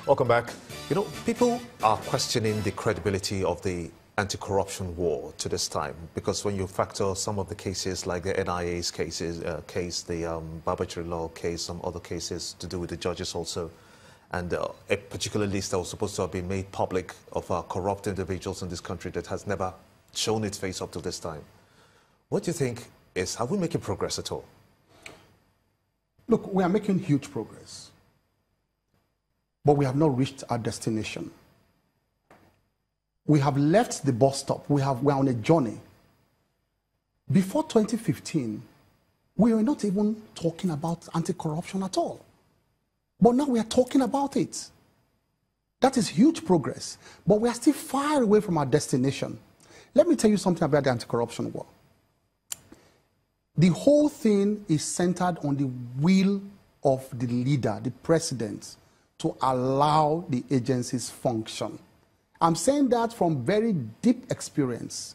Welcome back. You know, people are questioning the credibility of the anti-corruption war to this time, because when you factor some of the cases like the NIA's cases, the Barbary law case, some other cases to do with the judges also, and a particular list that was supposed to have been made public of corrupt individuals in this country that has never shown its face up to this time. What do you think is, are we making progress at all? Look, we are making huge progress, but we have not reached our destination. We have left the bus stop. We're on a journey. Before 2015, we were not even talking about anti-corruption at all. But now we are talking about it. That is huge progress, but we are still far away from our destination. Let me tell you something about the anti-corruption war. The whole thing is centered on the will of the leader, the president, to allow the agencies function. I'm saying that from very deep experience.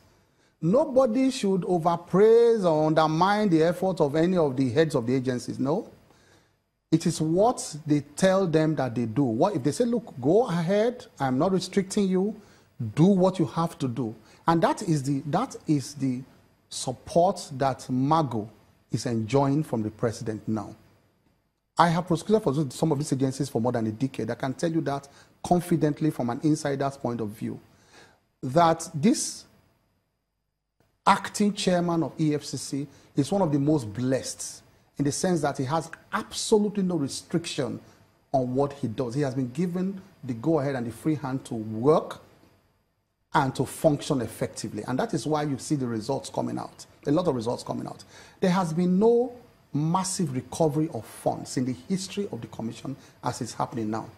Nobody should overpraise or undermine the effort of any of the heads of the agencies. No. It is what they tell them that they do. What if they say, look, go ahead, I'm not restricting you, do what you have to do. And that is the support that Mago is enjoying from the president now. I have prosecuted for some of these agencies for more than a decade. I can tell you that confidently from an insider's point of view, that this acting chairman of EFCC is one of the most blessed in the sense that he has absolutely no restriction on what he does. He has been given the go-ahead and the free hand to work and to function effectively. And that is why you see the results coming out, a lot of results coming out. There has been no massive recovery of funds in the history of the commission as it's happening now.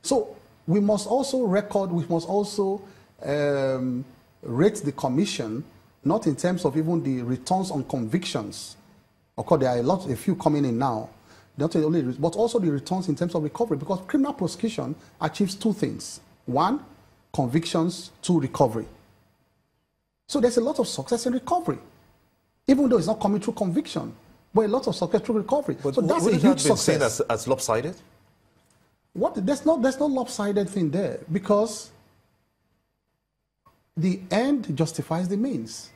So we must also rate the commission, not in terms of even the returns on convictions. Of course, there are a few coming in now, not only, but also the returns in terms of recovery, because criminal prosecution achieves two things. One, convictions. Two, recovery. So there's a lot of success in recovery, even though it's not coming through conviction, but a lot of success through recovery. But so that's a huge success. Seen as lopsided? There's no lopsided thing there, because the end justifies the means.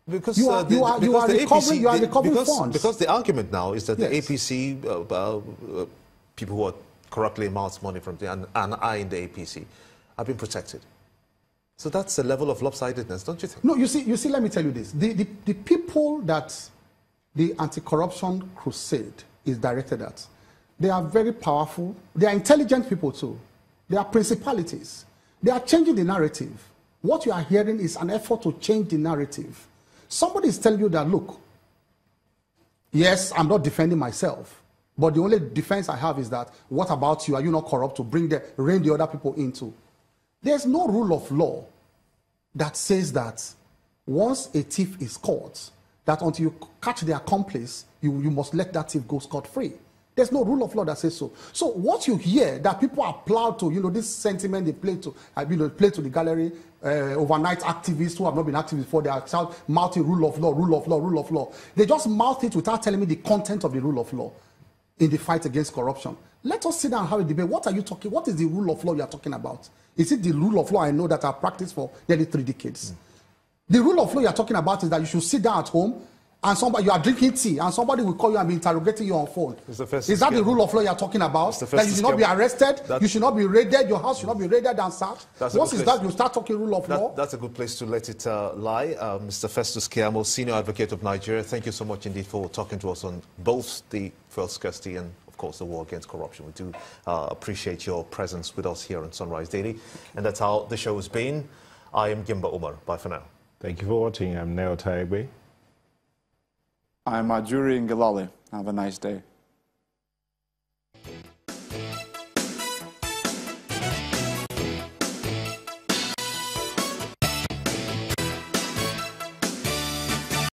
Because you are recovering funds. Because the argument now is that yes, the APC, people who are corruptly amassed money from and are in the APC, have been protected. So that's a level of lopsidedness, don't you think? No, you see, let me tell you this. The people that the anti-corruption crusade is directed at, they are very powerful. They are intelligent people too. They are principalities. They are changing the narrative. What you are hearing is an effort to change the narrative. Somebody is telling you that, look, yes, I'm not defending myself, but the only defense I have is that, what about you? Are you not corrupt to rein the other people into? There's no rule of law that says that once a thief is caught, that until you catch the accomplice, you must let that thief go scot-free. There's no rule of law that says so. So what you hear that people applaud to, this sentiment they play to, play to the gallery, overnight activists who have not been activists before, they are mouthing rule of law, rule of law, rule of law. They just mouth it without telling me the content of the rule of law in the fight against corruption. Let us sit down and have a debate. What are you talking? What is the rule of law you are talking about? Is it the rule of law I know that I've practiced for nearly 3 decades? The rule of law you are talking about is that you should sit down at home and you are drinking tea and somebody will call you and be interrogating you on phone. Is that the rule of law you are talking about? That you should not be arrested, you should not be raided, your house should not be raided and searched? Once is that, you start talking rule of law? That's a good place to let it lie. Mr. Festus Keyamo, Senior Advocate of Nigeria, thank you so much indeed for talking to us on both the fuel scarcity and, of course, the war against corruption. We do appreciate your presence with us here on Sunrise Daily. And that's how the show has been. I am Gimba Umar. Bye for now. Thank you for watching. I'm Neo Taigbe. I'm Ajuri Ngalale. Have a nice day.